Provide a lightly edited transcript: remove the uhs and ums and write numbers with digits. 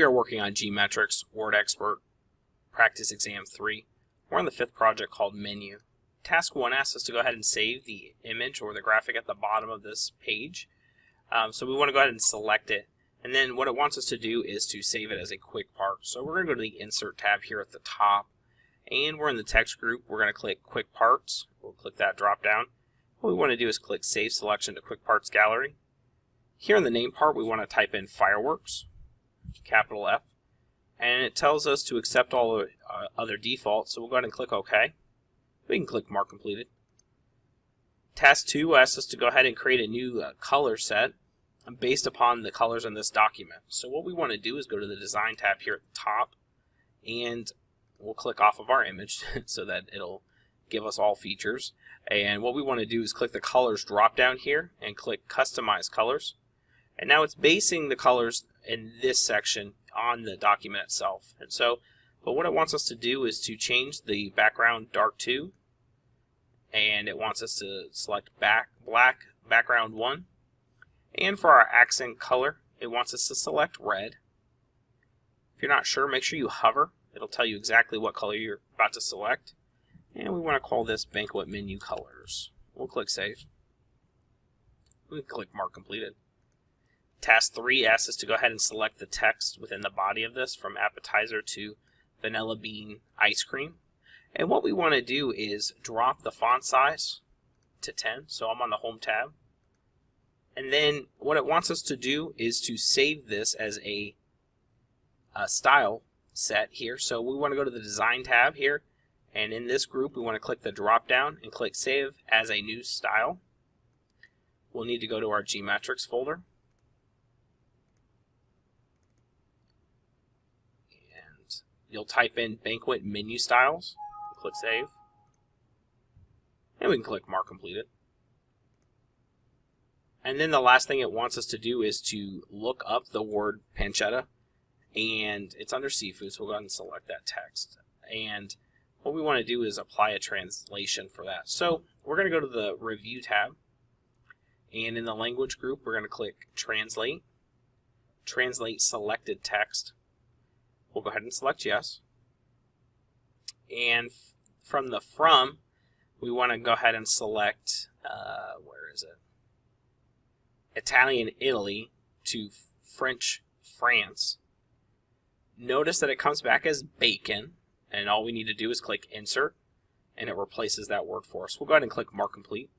are working on GMetrix Word Expert Practice Exam 3. We're on the 5th project called Menu. Task 1 asks us to go ahead and save the image or the graphic at the bottom of this page. So we want to go ahead and select it. And then what it wants us to do is to save it as a quick part. So we're going to go to the Insert tab here at the top. And we're in the text group. We're going to click Quick Parts. We'll click that drop down. What we want to do is click Save Selection to Quick Parts Gallery. Here in the name part, we want to type in Fireworks, capital F. And it tells us to accept all the other defaults. So we'll go ahead and click OK. We can click Mark Completed. Task 2 asks us to go ahead and create a new color set based upon the colors in this document. So what we want to do is go to the Design tab here at the top, and we'll click off of our image so that it'll give us all features. And what we want to do is click the Colors drop down here and click Customize Colors. And now it's basing the colors in this section on the document itself. And so, but what it wants us to do is to change the background dark 2, and it wants us to select black background 1. And for our accent color, it wants us to select red. If you're not sure, make sure you hover. It'll tell you exactly what color you're about to select. And we want to call this Banquet Menu Colors. We'll click Save. We can click Mark Completed. Task 3 asks us to go ahead and select the text within the body of this from appetizer to vanilla bean ice cream. And what we want to do is drop the font size to 10. So I'm on the Home tab. And then what it wants us to do is to save this as a style set here. So we want to go to the Design tab here, and in this group we want to click the drop down and click Save as a new style. We'll need to go to our GMetrix folder. And you'll type in Banquet Menu Styles, click Save, and we can click Mark Completed. And then the last thing it wants us to do is to look up the word pancetta, and it's under seafood, so we'll go ahead and select that text. And what we want to do is apply a translation for that. So we're going to go to the Review tab, and in the Language group, we're going to click Translate, Translate Selected Text. We'll go ahead and select Yes. And from the From, we want to go ahead and select, where is it? Italian Italy to French France. Notice that it comes back as bacon, and all we need to do is click Insert, and it replaces that word for us. We'll go ahead and click Mark Complete.